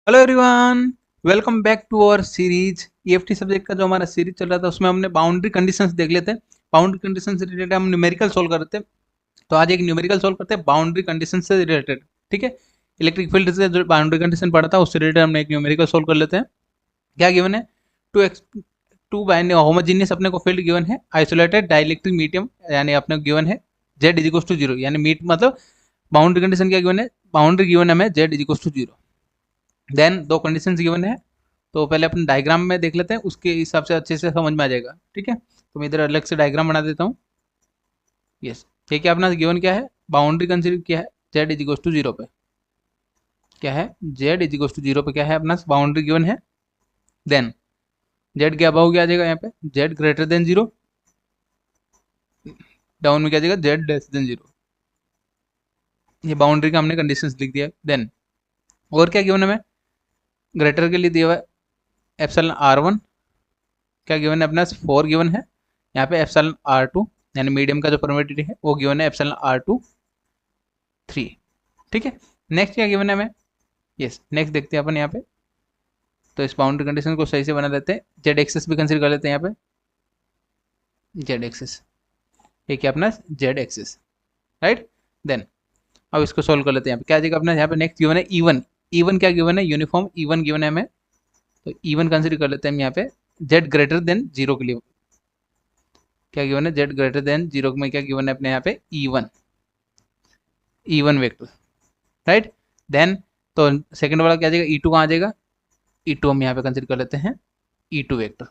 Hello everyone, welcome back to our series. EFT subject का जो हमारा सीरीज चल रहा था उसमें हमने बाउंड्री कंडीशंस देख लेते हैं। बाउंड्री कंडीशन से रिलेटेड हम न्यूमेरिकल सोल्व कर रहे थे, तो आज एक न्यूमेरिकल सोल्व करते हैं बाउंड्री कंडीशन से रिलेटेड। ठीक है, इलेक्ट्रिक फील्ड से जो बाउंड्री कंडीशन पढ़ा था उससे रिलेटेड हमने एक न्यूमेरिकल सोल्व कर लेते हैं। क्या गिवन है? टू एक्स टू होमोजीनियस अपने को फील्ड गिवन है, आइसोलेटेड डाइलेक्ट्रिक मीडियम यानी अपने को गिवन है Z is equal to zero, यानी मीट मतलब बाउंड्री कंडीशन क्या गिवन है, बाउंड्री गिवन है हमें Z is equal to zero. Then दो कंडीशंस गिवन है, तो पहले अपन डायग्राम में देख लेते हैं, उसके हिसाब से अच्छे से समझ में आ जाएगा। ठीक है, तो मैं इधर अलग से डायग्राम बना देता हूँ। यस, ठीक है, अपना गिवन क्या है, बाउंड्री कंसीडर किया है Z is equal to zero पे। क्या है, Z is equal to zero पे क्या है अपना बाउंड्री गिवन है। देन जेड के अबाउ क्या आ जाएगा, यहाँ पे Z greater than zero, down में क्या आ जाएगा जेड लेस देन जीरो। ये बाउंड्री का हमने कंडीशंस लिख दिया। देन और क्या गिवन है हमें, ग्रेटर के लिए दिया हुआ है एप्सिलॉन आर वन, क्या गिवन है अपना फोर गिवन है, यहाँ पे एप्सिलॉन आर टू यानी मीडियम का जो परमिटिविटी है वो गिवन है एप्सिलॉन आर टू थ्री। ठीक है, नेक्स्ट क्या गिवन है हमें, यस नेक्स्ट देखते हैं अपन यहाँ पे। तो इस बाउंड्री कंडीशन को सही से बना लेते हैं, जेड एक्सेस भी कंसिडर कर लेते हैं यहाँ पे। जेड एक्सेस ये क्या अपना जेड एक्सेस, राइट। देन अब इसको सोल्व कर लेते हैं। यहाँ पे क्या आ जाएगा अपना, यहाँ पे नेक्स्ट गिवन है इवन। इवन क्या गिवन है, यूनिफॉर्म इवन गिवन है हमें, तो इवन कंसिडर कर लेते हैं हम यहाँ पे जेड ग्रेटर देन जीरो के लिए। क्या गिवन है, जेड ग्रेटर देन जीरो में क्या गिवन है अपने यहाँ पे even, even vector, right. Then तो सेकंड वाला क्या आ जाएगा, ई टू कहाँ आ जाएगा, ई टू हम यहाँ पे कंसिडर कर लेते हैं ई टू वेक्टर,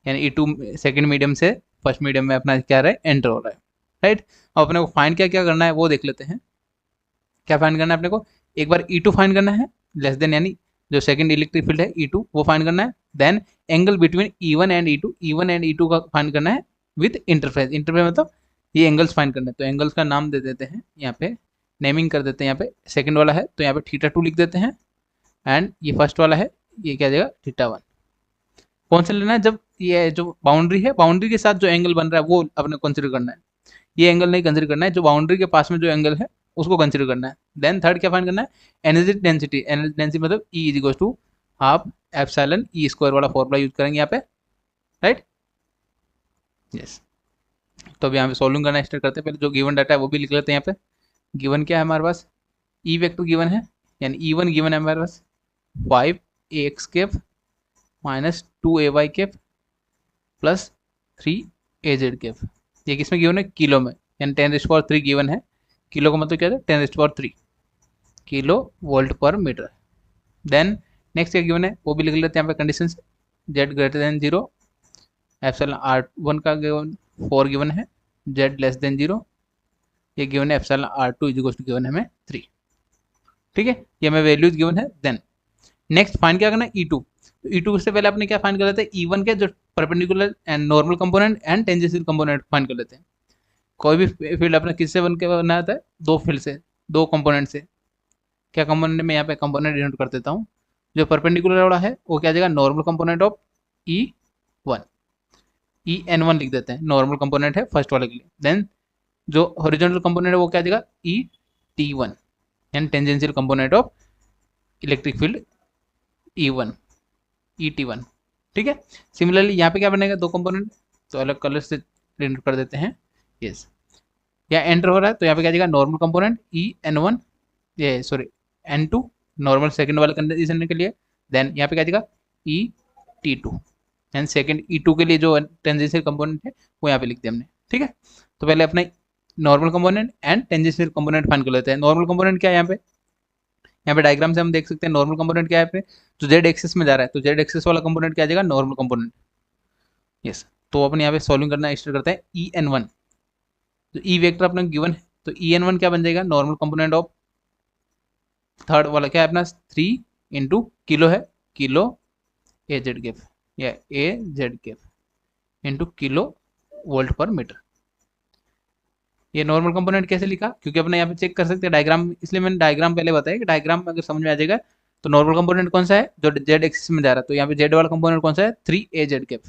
यानी ई टू सेकेंड मीडियम से फर्स्ट मीडियम में अपना क्या रहा है एंटर हो रहा है, राइट। अब अपने को फाइंड क्या क्या करना है वो देख लेते हैं। क्या फाइंड करना है अपने को, एक बार ई टू फाइंड करना है, लेस देन यानी जो सेकंड इलेक्ट्रिक फील्ड है ई टू वो फाइंड करना है। Then angle between E one and E two, E one and E two का फाइंड करना है विद इंटरफेरेंस। इंटरफेरेंस मतलब ये एंगल्स फाइंड करना है, तो एंगल्स का नाम दे देते हैं यहाँ पे, नेमिंग कर देते हैं। यहाँ पे सेकंड वाला है तो यहाँ पे थीटा टू लिख देते हैं, एंड ये फर्स्ट वाला है ये क्या जाएगा थीटा वन। कौन सा लेना है, जब ये जो बाउंड्री है बाउंड्री के साथ जो एंगल बन रहा है वो अपने कंसिडर करना है, ये एंगल नहीं कंसिडर करना है, जो बाउंड्री के पास में जो एंगल है उसको कंसिडर करना है। देन थर्ड क्या फाइंड करना है, एनर्जी डेंसिटी। एनर्जी डेंसिटी मतलब E is equal to half epsilon E square वाला फॉर्मूला यूज करेंगे यहाँ पे, राइट। यस, तो अब यहाँ पे सॉल्विंग करना स्टार्ट करते हैं। पहले जो गिवन डाटा है वो भी लिख लेते हैं यहाँ पे। गिवन क्या है हमारे पास, ई वेक्टर गिवन है, यानी ई वन गिवन है हमारे पास 5 ax cap minus 2 ay cap plus 3 az cap. ये किसमें गिवन है, किलो में, यानी 10⁻³ गिवन है। किलो का मतलब क्या है, 10⁻³ kilo volt per metre. Then next क्या गिवन है वो भी लिख लेते हैं यहाँ पे condition, Z greater than zero, epsilon r one का गिवन 4 गिवन है, जेड लेस देन जीरो, ये गिवन है epsilon are two is equal to given है हमें 3। ठीक है, ये हमें वैल्यूज गिवन है। देन नेक्स्ट फाइंड क्या करना है, ई टू। तो ई टू से पहले अपने क्या फाइंड कर लेते हैं, ई वन के जो perpendicular and normal component and tangential component find कर लेते हैं। कोई भी फील्ड अपना किससे बन के बना आता है, दो फील्ड से, दो कंपोनेंट से। क्या कंपोनेंट में यहाँ पे कंपोनेंट डिनोट कर देता हूँ, जो परपेंडिकुलर वाला है वो क्या जाएगा normal component of E one, E N one लिख देते हैं, नॉर्मल कंपोनेंट है फर्स्ट वाले के लिए। देन जो हॉरिजॉन्टल कंपोनेंट है वो क्या जाएगा E T one, and tangential component of electric field E one, E T one. ठीक है, सिमिलरली यहाँ पे क्या बनेगा, दो कंपोनेंट तो अलग कलर से डिनोट कर देते हैं। यस, यहाँ एंटर हो रहा है तो यहाँ पे क्या जाएगा normal component E N one, ये sorry N two, normal second वाले कंडीशन के लिए। देन यहाँ पे क्या जाएगा E T two, and second E two के लिए जो टेंजेंशियल कंपोनेंट है वो यहाँ पे लिख दिया हमने। ठीक है, तो पहले अपने normal component and tangential component find कर लेते हैं। नॉर्मल कंपोनेंट क्या है यहाँ पे डायग्राम से हम देख सकते हैं नॉर्मल कंपोनेंट क्या है पे, जो जेड एक्सेस में जा रहा है, तो जेड एक्सेस वाला कंपोनेंट क्या आ जाएगा नॉर्मल कंपोनेंट। यस, तो अपन यहाँ पे सॉल्विंग करना स्टार्ट करते हैं। ई एन वन, तो ई वेक्टर अपना गिवन है, तो ई एन वन क्या बन जाएगा, नॉर्मल कंपोनेंट ऑफ थर्ड वाला क्या है अपना 3 इंटू किलो है, किलो ए जेड केप या a z cap into kilo volt per metre. ये नॉर्मल कंपोनेंट कैसे लिखा, क्योंकि अपने यहाँ पे चेक कर सकते हैं डायग्राम, इसलिए मैंने डायग्राम पहले बताया कि डायग्राम में अगर समझ में आ जाएगा तो नॉर्मल कंपोनेंट कौन सा है जो जेड एक्सिस में जा रहा है, तो यहाँ पे जेड वाला कंपोनेंट कौन सा है 3 a Z cap,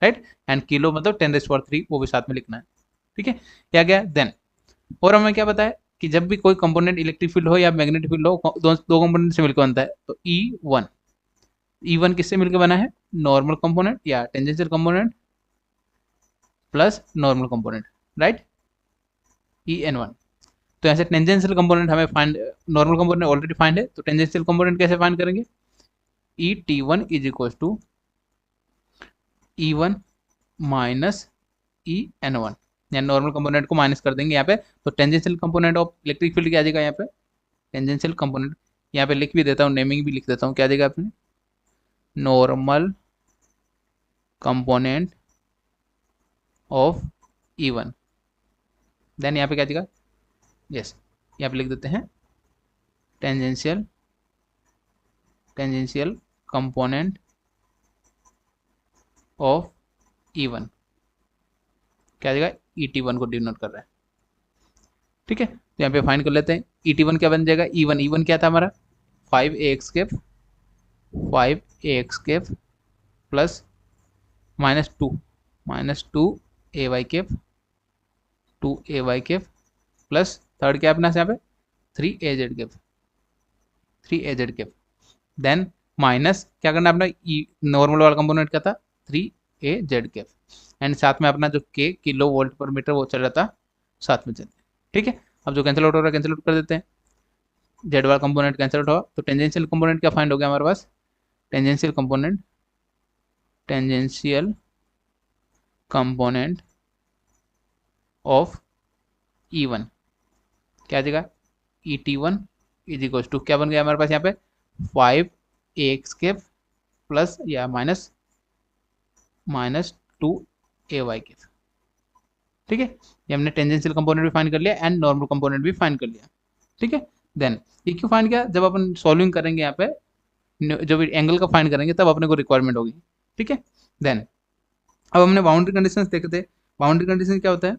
right. And kilo मतलब 10⁻³ वो भी साथ में लिखना है। ठीक है, क्या गया। देन और हमें क्या बताया कि जब भी कोई कंपोनेंट इलेक्ट्रिक फील्ड हो या मैग्नेटिक फील्ड हो, दो कंपोनेंट से मिलकर बनता है। तो E1 किससे मिलकर बना है? नॉर्मल कंपोनेंट या tangential component plus normal component, right, En1। तो ऐसे टेंजेंशियल कंपोनेंट हमें find, normal component already find है, तो टेंजेंशियल कंपोनेंट कैसे फाइंड करेंगे? Et1 is equal to E1 minus En1, या नॉर्मल कंपोनेंट को माइनस कर देंगे यहाँ पे। तो tangential component of electric field क्या आ जाएगा यहाँ पे? टेंजेंशियल कंपोनेंट, यहाँ पे लिख भी देता हूँ, नेमिंग भी लिख देता हूँ, क्या आ जाएगा आपने? Normal component of E1। Then यहाँ पे क्या आ जाएगा? यस, यहाँ पे लिख देते हैं टेंजेंशियल कंपोनेंट ऑफ E1, क्या आ जाएगा? Et1 को डिनोट कर रहा है, ठीक है। तो यहाँ पे फाइंड कर लेते हैं। Et1 क्या बन जाएगा? E1 क्या था हमारा? 5ax cap plus -2 ay cap 2ay cap plus third क्या अपना यहाँ पे 3az केफ। देन माइनस क्या करना अपना? नॉर्मल वाला कंपोनेंट क्या था? 3az केफ, एंड साथ में अपना जो k kilo volt per metre वो चल रहा था साथ में चल, ठीक है। अब जो कैंसिल आउट हो रहा है कैंसिल आउट कर देते हैं, जेड वाला कंपोनेंट कैंसिल आउट हुआ। तो टेंजेंशियल कंपोनेंट क्या फाइंड हो गया हमारे पास? टेंजेंशियल कंपोनेंट ऑफ E1 क्या आ जाएगा? Et1 इज इक्वल टू क्या बन गया हमारे पास यहाँ पे? 5ax केफ प्लस या माइनस -2ay केफ, ठीक है। ये हमने टेंजेंशियल कंपोनेंट भी फाइंड कर लिया एंड नॉर्मल कंपोनेंट भी फाइंड कर लिया, ठीक है। देन ये क्यों फाइंड किया? जब अपन सॉल्विंग करेंगे यहाँ पे, जब एंगल का फाइंड करेंगे तब अपने को रिक्वायरमेंट होगी, ठीक है। देन अब हमने बाउंड्री कंडीशंस देखे थे। बाउंड्री कंडीशन क्या होता है?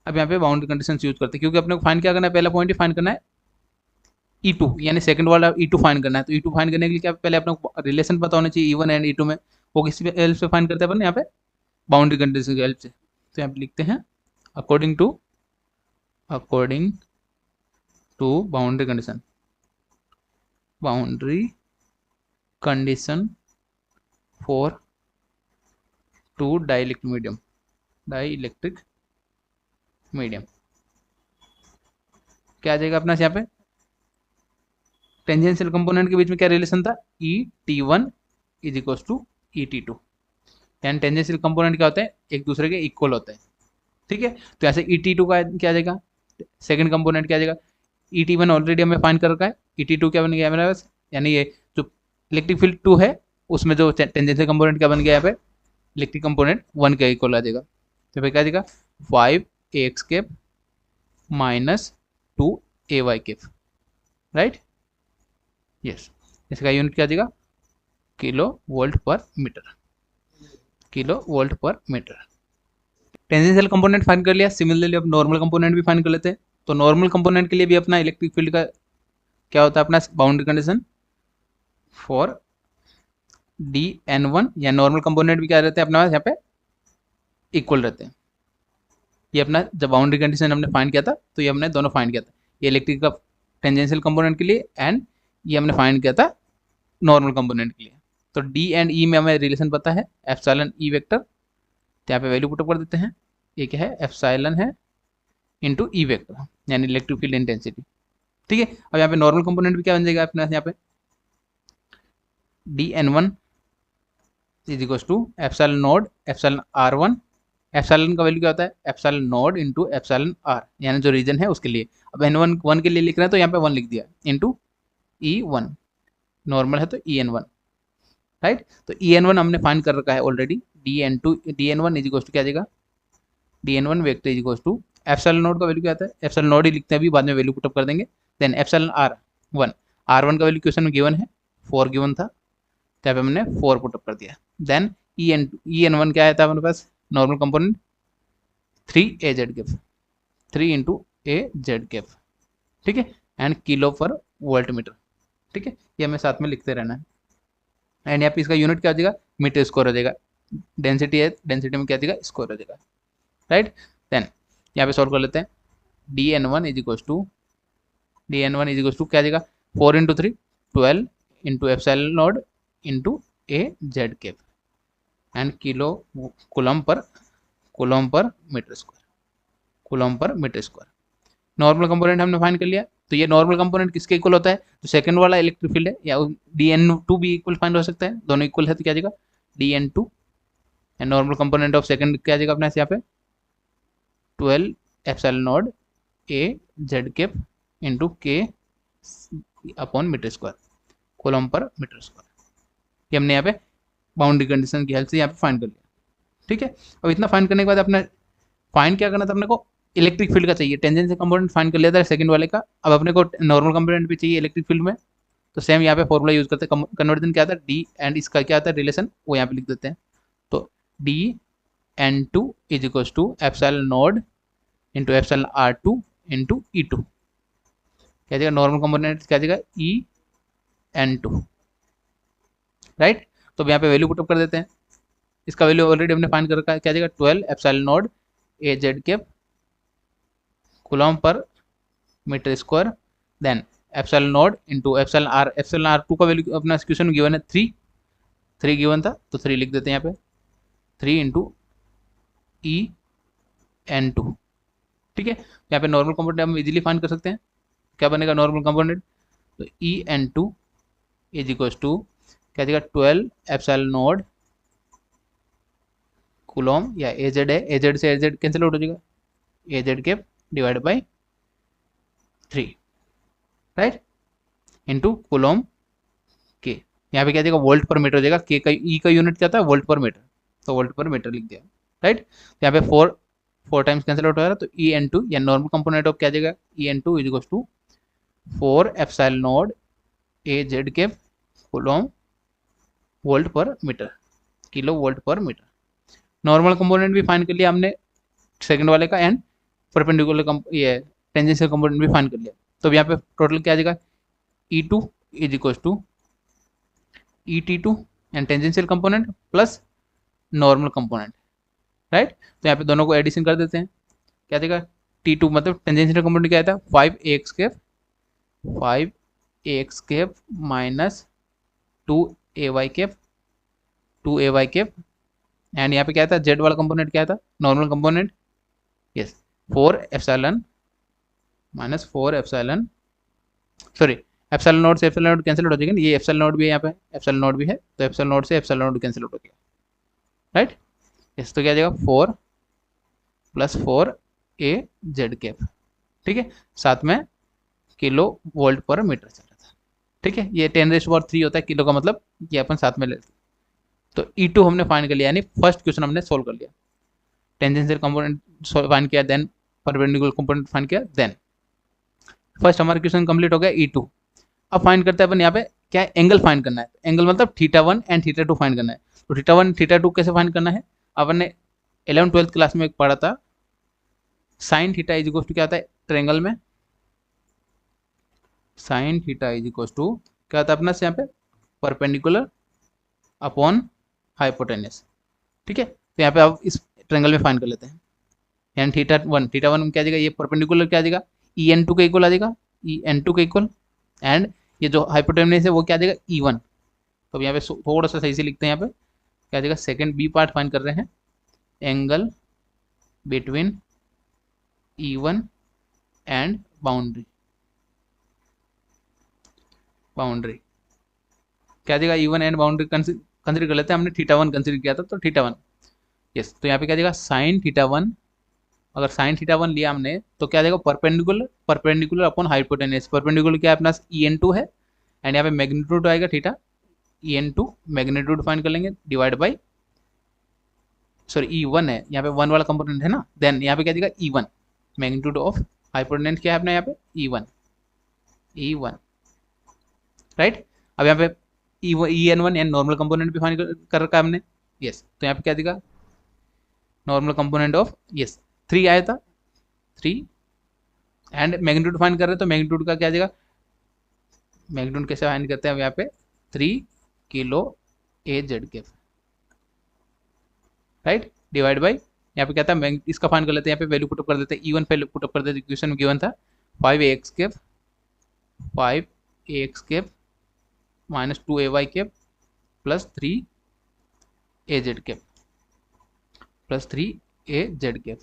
अब यहाँ पे बाउंड्री कंडीशंस यूज करते हैं, क्योंकि अपने को फाइंड क्या करना है? पहला पॉइंट ही फाइंड करना है E2, यानी सेकंड वाला E2 फाइंड करना है। तो E2 फाइंड करने के लिए क्या पहले अपने को रिलेशन पता होना चाहिए E1 एंड E2 में। वो किसी हेल्प से फाइंड करते हैं अपन यहाँ पे? बाउंड्री कंडीशन की हेल्प से। तो यहाँ पे लिखते हैं according to boundary condition for two dielectric medium क्या आ जाएगा अपना यहाँ पे? टेंजेंशियल कंपोनेंट के बीच में क्या रिलेशन था? Et1 is equal to Et2, यानी टेंजेंशियल कंपोनेंट क्या होते हैं? एक दूसरे के इक्वल होते हैं, ठीक है। तो ऐसे Et2 का क्या आ जाएगा? सेकंड कंपोनेंट क्या आ जाएगा? Et1 ऑलरेडी हमें फाइंड कर रखा है, Et2 क्या बन गया मेरे पास? यानी ये जो इलेक्ट्रिक फील्ड 2 है उसमें जो टेंजेंशियल कंपोनेंट क्या बन गया यहाँ पे? इलेक्ट्रिक कंपोनेंट 1 के इक्वल आ जाएगा। तो फिर क्या आ जाएगा? 5ax cap minus 2ay cap, right, yes. इसका यूनिट क्या आ जाएगा? Kilo volt per metre. Tangential component find कर लिया। सिमिलरली अब नॉर्मल कंपोनेंट भी फाइंड कर लेते हैं। तो नॉर्मल कंपोनेंट के लिए भी अपना इलेक्ट्रिक फील्ड का क्या होता है? अपना बाउंड्री कंडीशन फॉर dn1, या नॉर्मल कंपोनेंट भी क्या रहते हैं अपने पास यहाँ पे? इक्वल रहते हैं। ये अपना जब बाउंड्री कंडीशन हमने फाइंड किया था तो ये हमने दोनों फाइंड किया था, ये इलेक्ट्रिक का टेंजेंशियल कंपोनेंट के लिए एंड ये हमने फाइंड किया था नॉर्मल कंपोनेंट के लिए। तो डी एंड ई में हमें रिलेशन पता है, एप्सिलॉन ई वेक्टर, तो यहाँ पे वैल्यू पुटअप कर देते हैं। ये क्या है? एप्सिलॉन है इंटू ई वेक्टर, यानी इलेक्ट्रिक फील्ड इंटेंसिटी, ठीक है। अब यहाँ पे नॉर्मल कंपोनेंट भी क्या बन जाएगा अपने यहाँ पे? dn1 is equal to epsilon naught epsilon r1। Epsilon का वैल्यू क्या होता है? Epsilon naught into epsilon r, यानी जो रीजन है उसके लिए। अब n1 1 के लिए लिख रहे हैं तो यहाँ पे 1 लिख दिया, इंटू E1, नॉर्मल है तो En1, राइट। तो En1 हमने फाइंड कर रखा है already. dn1 is equal to क्या आ जाएगा? dn1 vector is equal to epsilon naught का वैल्यू क्या आता है? एप्सिलॉन नोड ही लिखते हैं, अभी बाद में वैल्यू पुटअप कर देंगे। देन एप्सिलॉन r1 का वैल्यू क्वेश्चन में गिवन है, 4 गिवन था, तो यहाँ पे हमने 4 पुटअप कर दिया। देन En1 क्या आया था हमारे पास? Normal component 3az cap, 3 into az cap, ठीक है, and kilo per volt metre, ठीक है। ये हमें साथ में लिखते रहना है। एंड यहाँ पे इसका यूनिट क्या हो जाएगा? मीटर स्क्वायर हो जाएगा। डेंसिटी है, डेंसिटी में क्या आ जाएगा? स्क्वायर हो जाएगा, राइट। देन यहाँ पे सॉल्व कर लेते हैं। D N one is equal to क्या आ जाएगा 4 into 3 12 into epsilon naught into A Z cap and kilo coulomb per metre square. Normal component हमने फाइंड कर लिया। तो ये नॉर्मल कंपोनेंट किसके इक्वल होता है? तो सेकंड वाला इलेक्ट्रिक फील्ड है, या डी एन टू भी इक्वल फाइंड हो सकता है, दोनों इक्वल है तो क्या आ जाएगा D N two and normal component of second क्या आ जाएगा अपने यहाँ पे 12 एप्सिलॉन नॉट ए Z cap into k upon metre square coulomb per metre square. ये हमने यहाँ पे बाउंड्री कंडीशन की हेल्प से यहाँ पे फाइंड कर लिया। ठीक है, अब इतना फाइंड करने के बाद अपने फाइंड क्या करना था, अपने को इलेक्ट्रिक फील्ड का चाहिए। टेंजेंशियल कंपोनेंट फाइंड कर लिया था सेकंड वाले का, अब अपने को नॉर्मल कंपोनेंट भी चाहिए इलेक्ट्रिक फील्ड में। तो सेम यहाँ पे फॉर्मूला यूज करते हैं, कन्वर्जन क्या आता है डी एंड इसका क्या आता है रिलेशन, वो यहाँ पे लिख देते हैं। तो D N two is equal to epsilon naught into epsilon are two into E two, क्या जाएगा नॉर्मल कंपोनेंट क्या जाएगा ई एन टू, राइट। तो अब यहाँ पे वैल्यू पुटअप कर देते हैं, इसका वैल्यू ऑलरेडी हमने फाइंड कर रखा है, क्या जाएगा 12 epsilon naught A Z cap coulomb per metre square then epsilon naught into epsilon are two का वैल्यू अपना क्वेश्चन में गिवन है 3 गिवन था, तो 3 लिख देते हैं यहाँ पे 3 इंटू ई एन टू। ठीक है, यहाँ पे नॉर्मल कंपोनेंट हम इजीली फाइंड कर सकते हैं, क्या बनेगा नॉर्मल कंपोनेंट, तो E N two is equal to क्या जाएगा 12 एप्सिलॉन नॉट कूलम या ए जेड है, ए जेड से ए जेड कैंसिल आउट हो जाएगा a Z cap divide by 3, right, into coulomb के। यहाँ पे क्या जाएगा वोल्ट पर मीटर हो जाएगा, के का ई का यूनिट क्या था वोल्ट पर मीटर, तो वोल्ट पर मीटर लिख दिया, राइट। यहाँ पे 4 टाइम्स कैंसिल आउट हो रहा है, तो ई एन टू या नॉर्मल कंपोनेंट ऑफ क्या जाएगा E N two is equal to 4 epsilon naught A Z cap coulomb volt per metre, kilo volt per metre. Normal component भी फाइंड कर लिया हमने सेकंड वाले का एंड परपेंडिकुलर ये टेंजेंशियल कंपोनेंट भी फाइंड कर लिया। तो यहाँ पे टोटल क्या आ जाएगा E two is equal to E T two and tangential component plus normal component, right. तो यहाँ पे दोनों को एडिशन कर देते हैं, क्या देगा टी टू मतलब टेंजेंशियल कंपोनेंट क्या आता है 5 a x cap minus 2 a y cap and यहाँ पे क्या था जेड वाला कंपोनेंट क्या था normal component, yes 4 epsilon minus 4 epsilon, sorry epsilon naught से एप्सिलॉन नोट कैंसिल हो जाएगा, ये एप्सिलॉन नोट भी है, यहाँ पे एप्सिलॉन नोट भी है, तो एप्सिलॉन नोट से एप्सिलॉन नोट कैंसिल हो गया, राइट। यस, तो क्या आ जाएगा 4 प्लस 4 ए जेड कैप, ठीक है, साथ में किलो वोल्ट पर मीटर चल रहा था। ठीक है, ये 10⁻³ होता है किलो का, मतलब ये अपन साथ में लेते हैं। तो E2 हमने फाइंड कर लिया, यानी फर्स्ट क्वेश्चन हमने सोल्व कर लिया, टेंजेंशियल कंपोनेंट फाइंड किया, देन परपेंडिकुलर कंपोनेंट फाइंड किया, देन फर्स्ट हमारा क्वेश्चन कंप्लीट हो गया E2। अब फाइंड करते हैं अपन यहाँ पे क्या एंगल फाइंड करना है, एंगल मतलब θ1 एंड θ2 फाइंड करना है। तो θ1 θ2 कैसे फाइंड करना है, अपन ने 11th-12th क्लास में पढ़ा था, sine theta is equal to क्या आता है ट्रायंगल में, sine theta is equal to क्या आता है अपना यहाँ पे परपेंडिकुलर अपॉन हाइपोटेन्यूस। ठीक है, तो यहाँ पे आप इस ट्रायंगल में फाइंड कर लेते हैं, यानी θ1 में क्या आ जाएगा, ये परपेंडिकुलर क्या आ जाएगा EN2 के इक्वल आ जाएगा, EN2 के इक्वल, एंड ये जो हाइपोटेन्यूस है वो क्या आ जाएगा E1। तो यहाँ पे थोड़ा सा सही से लिखते हैं, यहाँ पे क्या आ जाएगा सेकेंड बी पार्ट फाइंड कर रहे हैं, angle between E1 and boundary क्या आ जाएगा E1 एंड बाउंड्री कंसिडर कर लेते हैं, हमने θ1 कंसिडर किया था, तो θ1 यस, तो यहाँ पे क्या आ जाएगा साइन θ1, अगर साइन θ1 लिया हमने तो क्या आ जाएगा परपेंडिकुलर अपॉन हाइपोटेन्यूस, परपेंडिकुलर क्या है अपना EN2 है, एंड यहाँ पे मैग्नीट्यूड आएगा थीटा, EN2 मैग्नीट्यूड फाइंड कर लेंगे डिवाइड बाई, सॉरी E1 है यहाँ पे 1 वाला कंपोनेंट है ना, देन यहाँ पे क्या देगा E1 मैग्नीट्यूड ऑफ हाइपोटेन्यूस क्या है अपना यहाँ पे E1, राइट। अब यहाँ पे EN1 एंड नॉर्मल कंपोनेंट भी फाइंड कर रखा है हमने, यस, तो यहाँ पे क्या देगा नॉर्मल कंपोनेंट ऑफ, यस 3 आया था 3, एंड मैग्नीट्यूड फाइंड कर रहे हैं, तो मैग्नीट्यूड का क्या देगा, मैग्नीट्यूड कैसे फाइंड करते हैं यहाँ पे 3 kilo a Z cap, right, divide by यहाँ पे क्या था, इसका फाइंड कर लेते हैं, यहाँ पे वैल्यू पुटअप कर देते हैं, E1 पहले पुटअप कर देते, इक्वेशन में गिवन था 5ax cap 5ax cap minus 2ay cap plus 3az cap plus 3az cap,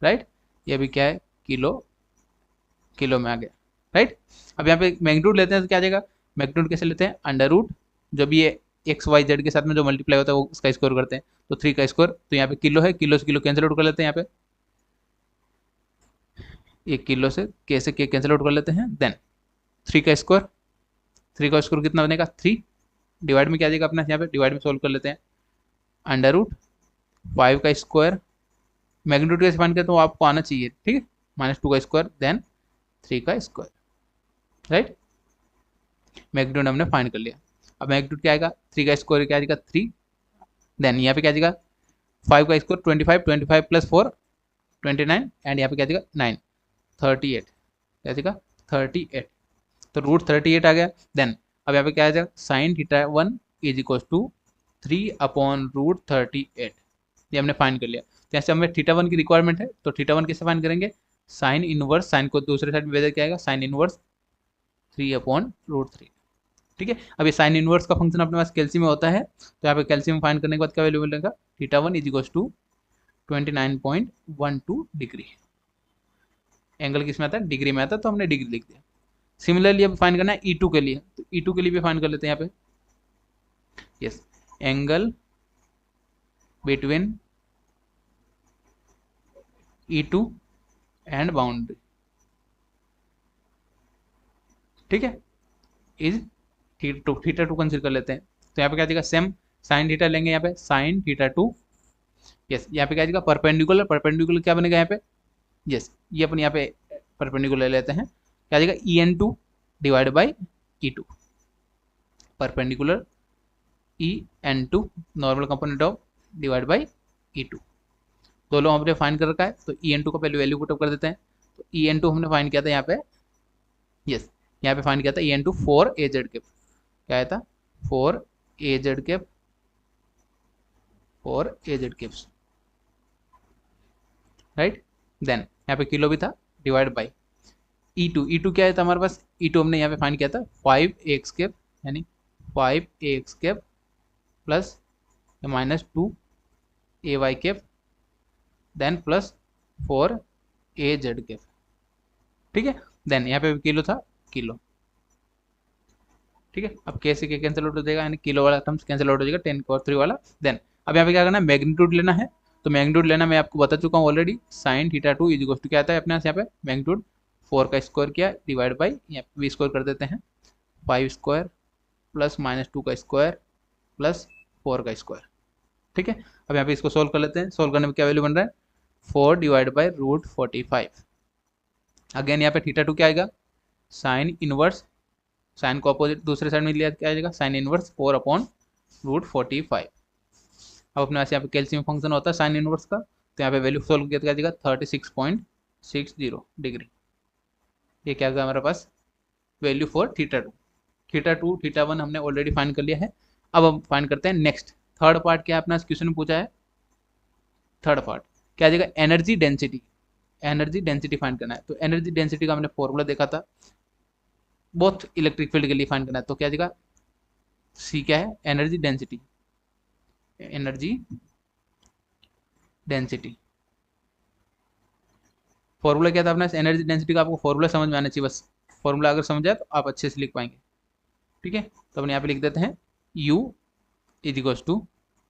right. ये भी क्या है, किलो में आ गया, राइट। अब यहाँ पे मैग्नीट्यूड लेते हैं तो क्या आ जाएगा, मैग्नीट्यूड कैसे लेते हैं, अंडर रूट जो भी ये एक्स वाई जेड के साथ में जो मल्टीप्लाई होता है वो उसका स्क्वायर करते हैं, तो 3 का स्क्वायर, तो यहाँ पे किलो है, किलो से किलो कैंसिल आउट कर लेते हैं, यहाँ पे एक किलो से के कैंसिल आउट कर लेते हैं, देन 3 का स्क्वायर, 3 का स्क्वायर कितना बनेगा 3, डिवाइड में क्या आ जाएगा अपना, यहाँ पे डिवाइड में सोल्व कर लेते हैं, अंडर रूट 5 का स्क्वायर, मैग्नीट्यूड कैसे फाइंड करते हैं तो आपको आना चाहिए, ठीक है, -2 का स्क्वायर देन 3 का स्क्वायर, राइट। मैग्नीट्यूड हमने फाइंड कर लिया। अब मैग्नीट्यूड क्या आएगा, 3 का स्क्वायर क्या आएगा 3, देन यहाँ पे क्या आ जाएगा 5 का स्क्वायर 25, 25 प्लस 4 29, एंड यहाँ पे क्या आ जाएगा 9 38, क्या आ जाएगा 38, तो रूट 38 आ गया। देन अब यहाँ पे क्या आ जाएगा sine theta 1 is equal to 3 upon root 38, ये हमने फाइंड कर लिया। तो यहाँ से हमें थीटा 1 की रिक्वायरमेंट है, तो थीटा 1 कैसे फाइंड करेंगे, साइन इनवर्स, साइन को दूसरे साइड में भेजा क्या आएगा साइन इनवर्स 3 अपॉन रूट 3, ठीक है। अब ये साइन इनवर्स का फंक्शन अपने पास कैल्सियम में होता है, तो यहाँ पे कैल्सियम फाइंड करने के बाद क्या वैल्यू मिलेगा, theta 1 is equal to 29.12 degree, angle किस में आता है, डिग्री में आता है, तो हमने डिग्री लिख दिया। सिमिलरली अब फाइंड करना है E2 के लिए, तो E2 के लिए भी फाइंड कर लेते हैं यहाँ पे, yes, angle between E2 and boundary, ठीक है, इज थीटा 2 कंसिडर कर लेते हैं, तो यहाँ पे क्या जाएगा सेम साइन थीटा लेंगे, यहाँ पे साइन थीटा 2, यस, यहाँ पे क्या जाएगा परपेंडिकुलर, परपेंडिकुलर क्या बनेगा यहाँ पे, यस, ये अपन यहाँ पे परपेंडिकुलर लेते हैं, क्या आ जाएगा EN2 divide by E2, perpendicular EN2 normal component of divide by E2, दोनों हमने फाइंड कर रखा है, तो EN2 का पहले वैल्यू पुटअप कर देते हैं, तो EN2 हमने फाइंड किया था यहाँ पे, यस, यहाँ पे फाइंड किया था EN2 4az कैप, क्या आया था 4az cap, 4az caps, right. Then यहाँ पे किलो भी था, डिवाइड बाई E2 क्या है था हमारे पास, E2 हमने यहाँ पे फाइंड किया था 5ax कैप, यानी 5ax cap plus -2ay cap then plus 4az cap, ठीक है। देन यहाँ पे किलो था, किलो, ठीक है। अब कैसे के कैंसिल आउट हो जाएगा, यानी किलो वाला टर्म्स कैंसिल आउट हो जाएगा 10 पावर 3 वाला। देन अब यहाँ पे क्या करना है, मैग्नीट्यूड लेना है, तो मैग्नीट्यूड लेना मैं आपको बता चुका हूँ already, sine theta 2 is equal to क्या आता है अपने यहाँ पे मैग्नीट्यूड 4 का स्क्वायर किया डिवाइड बाई, यहाँ पे भी स्क्वायर कर देते हैं 5 स्क्वायर प्लस -2 का स्क्वायर प्लस 4 का स्क्वायर, ठीक है। अब यहाँ पे इसको सोल्व कर लेते हैं, सोल्व करने में क्या वैल्यू बन रहा है 4 डिवाइड बाई रूट 45, अगेन यहाँ पे थीटा 2 क्या आएगा साइन इनवर्स, साइन को अपोजिट दूसरे साइड में लिया क्या आ जाएगा साइन इनवर्स 4 अपॉन रूट 45। अब अपने पास यहाँ पे कैल्सियम फंक्शन होता है साइन इनवर्स का, तो यहाँ पे वैल्यू सोल्व किया क्या आ जाएगा 36.60 डिग्री, ये क्या आएगा हमारे पास वैल्यू फॉर थीटा 2, थीटा 1 हमने ऑलरेडी फाइंड कर लिया है। अब हम फाइंड करते हैं नेक्स्ट थर्ड पार्ट, क्या अपना क्वेश्चन में पूछा है, थर्ड पार्ट क्या आ जाएगा energy density, energy density find करना है। तो एनर्जी डेंसिटी का हमने फॉर्मूला देखा था, बहुत इलेक्ट्रिक फील्ड के लिए फाइंड करना है, तो क्या आ जाएगा सी क्या है energy density, energy density formula क्या था अपना एनर्जी डेंसिटी का, आपको फॉर्मूला समझ में आना चाहिए, बस फॉर्मूला अगर समझ जाए तो आप अच्छे से लिख पाएंगे, ठीक है। तो अपन यहाँ पे लिख देते हैं U इज इक्वल्स टू,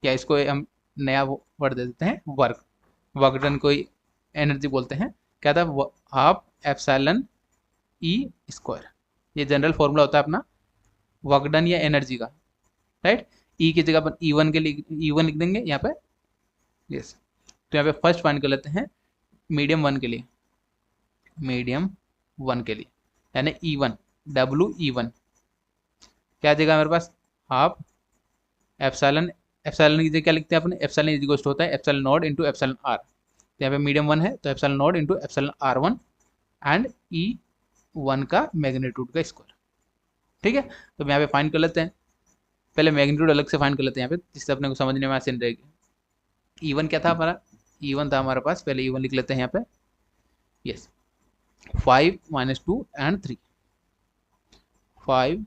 क्या इसको हम नया वर्ड दे देते हैं वर्क, वर्क डन को एनर्जी बोलते हैं, क्या था हाफ एप्सिलॉन E स्क्वायर, ये जनरल फॉर्मूला होता है अपना वर्क डन या एनर्जी का, राइट। E की जगह अपन E1 के लिए E1 लिख देंगे यहाँ पे, यस। तो यहाँ पे फर्स्ट फाइंड कर लेते हैं मीडियम 1 के लिए, मीडियम 1 के लिए यानी E1 WE1 क्या जगह हमारे पास हाफ एप्सिलॉन, एप्सिलॉन की जगह क्या लिखते हैं अपने एप्सिलॉन इज इक्वल टू होता है epsilon not into epsilon R, तो यहाँ पे मीडियम 1 है तो epsilon not into epsilon R1 and E1 का मैग्नीट्यूड का स्क्वायर, ठीक है। तो यहाँ पे फाइंड कर लेते हैं, पहले मैग्नीट्यूड अलग से फाइंड कर लेते हैं यहाँ पे जिससे अपने को समझने में आसान रहेगी। E1 क्या था हमारा E1 था हमारे पास, पहले E1 लिख लेते हैं यहाँ पे। Yes, 5 - 2 and 3, 5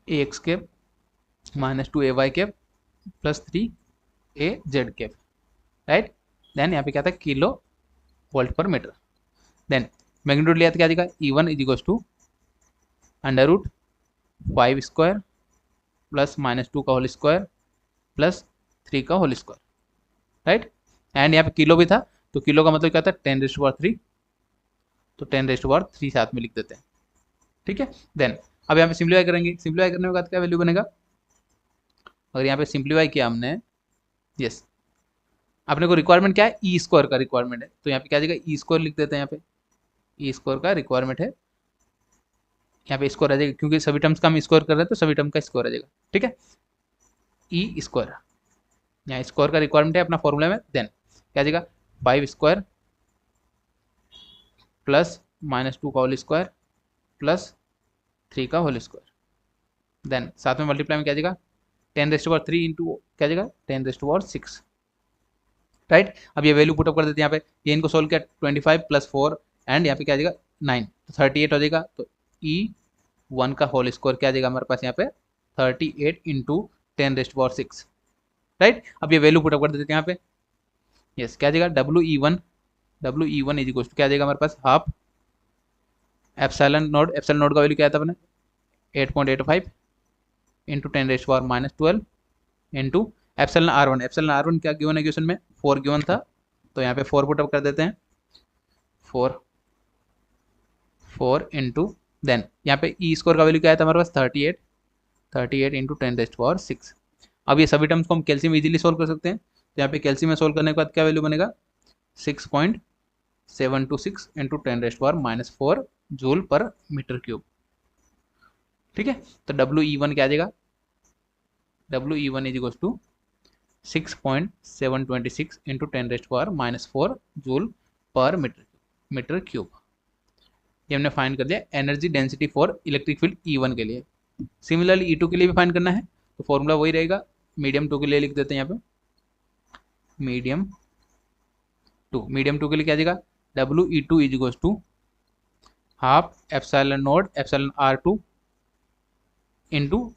AX cap -2 AY cap plus 3 AZ cap, right. Then यहाँ पे क्या था, kilo volt per metre. Then magnitude लिया था, क्या दिखा, E1 = √5 स्क्वायर प्लस -2 का होल स्क्वायर प्लस 3 का होल स्क्वायर, राइट। एंड यहाँ पे किलो भी था, तो किलो का मतलब क्या था, 10⁻3, तो 10⁻3 साथ में लिख देते हैं, ठीक है। देन अब यहाँ पे सिंप्लीफाई करेंगे, सिंप्लीफाई करने के बाद क्या वैल्यू बनेगा, अगर यहाँ पे सिंप्लीफाई किया हमने, यस, अपने को रिक्वायरमेंट क्या है, ई स्क्वायर का रिक्वायरमेंट है, तो यहाँ पे क्या आ जाएगा, ई स्क्वायर लिख देते हैं, यहाँ पे ई स्क्वायर का रिक्वायरमेंट है, यहाँ पे स्क्वायर आ जाएगा, क्योंकि सभी टर्म्स का हम स्क्वायर कर रहे हैं तो सभी टर्म का स्क्वायर आ जाएगा, ठीक है। ई स्क्वायर, यहाँ स्क्वायर का रिक्वायरमेंट है अपना फॉर्मूला में। देन क्या आ जाएगा, 5 स्क्वायर प्लस -2 का होल स्क्वायर प्लस 3 का होल स्क्वायर, देन साथ में मल्टीप्लाई में क्या आ जाएगा, 10⁻3 इंटू क्या आ जाएगा, 10⁻6, राइट। अब ये वैल्यू पुटअप कर देते हैं यहाँ पे, ये इनको सोल्व किया, 25 + 4 एंड यहाँ पे क्या आ जाएगा 9, तो 38 हो जाएगा। तो E1 का होल स्क्वायर क्या आ जाएगा हमारे पास यहाँ पे, 38 इंटू 10⁻6, राइट। अब ये वैल्यू पुटअप कर देते हैं यहाँ पे, यस, क्या आ जाएगा, WE1 = क्या आ जाएगा हमारे पास, हाफ एप्सिलॉन नोड का वैल्यू क्या था अपने, 8.85 इंटू 10⁻12 इंटू एप्सिलॉन R1 क्या गिवन है क्वेश्चन में, 4 गिवन था, तो यहाँ पे 4 पुटअप कर देते हैं, 4 इंटू, देन यहाँ पे ई स्क्वायर का वैल्यू क्या है हमारे पास, 38 इंटू 10⁻6। अब ये सभी टर्म्स को हम कैल्शियम इजीली सोल्व कर सकते हैं, तो यहाँ पे कैल्शियम में सोल्व करने के बाद क्या वैल्यू बनेगा, 6.726 into 10⁻4 joule per metre cube, ठीक है। तो WE1 क्या आ जाएगा, WE1 = 6.726 into 10⁻4 joule per metre cube. ये हमने फाइंड कर दिया energy density for electric field E1 के लिए। सिमिलरली E2 के लिए भी फाइंड करना है, तो फॉर्मूला वही रहेगा, मीडियम 2 के लिए लिख देते हैं यहाँ पे, मीडियम 2 के लिए क्या आ जाएगा, WE2 = half epsilon naught epsilon R2 into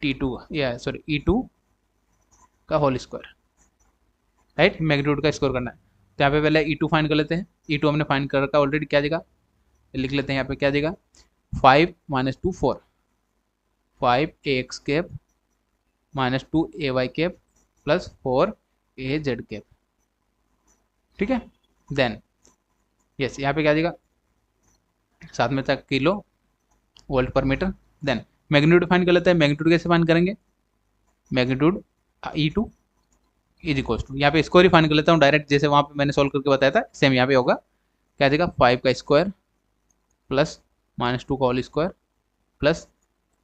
E2 का होल स्क्वायर, राइट। मैग्नीट्यूड का स्क्वायर करना है, तो यहाँ पे पहले E2 फाइंड कर लेते हैं, E2 हमने फाइंड कर रखा ऑलरेडी, क्या आ जाएगा, लिख लेते हैं यहाँ पे, क्या आ जाएगा, 5 - 2 4, 5 AX cap -2 AY cap plus 4 AZ cap, ठीक है। देन यस, यहाँ पे क्या आ जाएगा, साथ में था kilo volt per metre. Then magnitude find कर लेते हैं, मैग्नीट्यूड कैसे फाइंड करेंगे, मैग्नीट्यूड E2 = यहाँ पे स्क्वायर ही फाइंड कर लेता हूँ डायरेक्ट, जैसे वहाँ पे मैंने सोल्व करके बताया था, सेम यहाँ पे होगा, क्या आ जाएगा, 5 का स्क्वायर प्लस -2 का होल स्क्वायर प्लस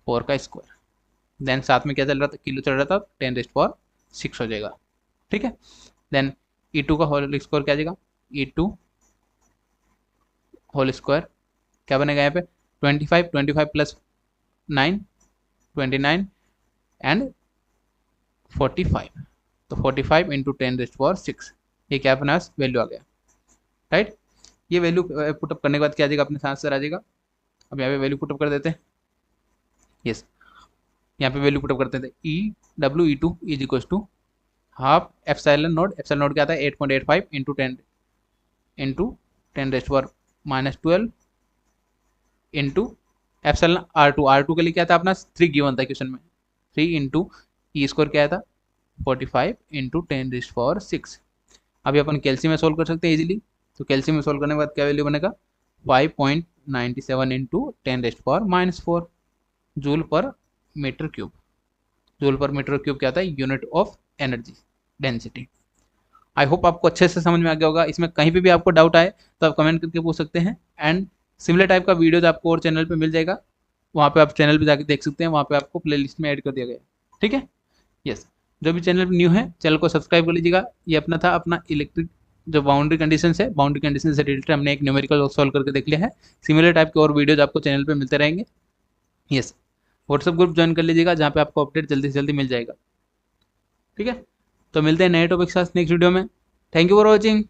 4 का स्क्वायर, देन साथ में क्या चल रहा था, किलो चल रहा था, 10⁻6 हो जाएगा, ठीक है। देन E2 का होल स्क्वायर क्या आ जाएगा, E2 होल स्क्वायर क्या बनेगा यहाँ पे, 25 प्लस 9 29 एंड 45, तो 45 इंटू 10⁻6, ये क्या अपने पास वैल्यू आ गया, राइट। ये वैल्यू पुटअप करने के बाद क्या आ जाएगा, अपने साथ से आ जाएगा। अब यहाँ पे वैल्यू पुटअप कर देते हैं, यस, यहाँ पे वैल्यू पुटअप करते थे, WE2 = हाफ एप्सिलॉन नोड क्या आता है, 8.85 इंटू 10⁻12 इंटू एप्सिलॉन R2 के लिए क्या था अपना, 3 गिवन था क्वेश्चन में, 3 इंटू ई स्क्वायर क्या था, 45 इंटू 10⁻6। अभी अपन कैल्शियम में सोल्व कर सकते हैं इजीली, तो कैल्शियम में सोल्व करने के बाद क्या वैल्यू बनेगा, 5.97 into 10⁻4 joule per metre cube. Joule per metre cube क्या था, unit of energy density. I hope आपको अच्छे से समझ में आ गया होगा। इसमें कहीं पे भी आपको डाउट आए तो आप कमेंट करके पूछ सकते हैं, एंड सिमिलर टाइप का वीडियोज आपको और चैनल पे मिल जाएगा, वहाँ पे आप चैनल पे जाके देख सकते हैं, वहाँ पे आपको प्लेलिस्ट में ऐड कर दिया गया है, ठीक है। यस, जो भी चैनल पे न्यू है चैनल को सब्सक्राइब कर लीजिएगा। ये अपना था अपना इलेक्ट्रिक जो बाउंड्री कंडीशन है, बाउंड्री कंडीशन से रिलेटेड हमने एक न्यूमेरिकल सॉल्व करके देख लिया है। सिमिलर टाइप के और वीडियोज आपको चैनल पे मिलते रहेंगे। यस, व्हाट्सएप ग्रुप ज्वाइन कर लीजिएगा, जहाँ पे आपको अपडेट जल्दी से जल्दी मिल जाएगा, ठीक है। तो मिलते हैं नए टॉपिक के साथ नेक्स्ट वीडियो में। Thank you for watching.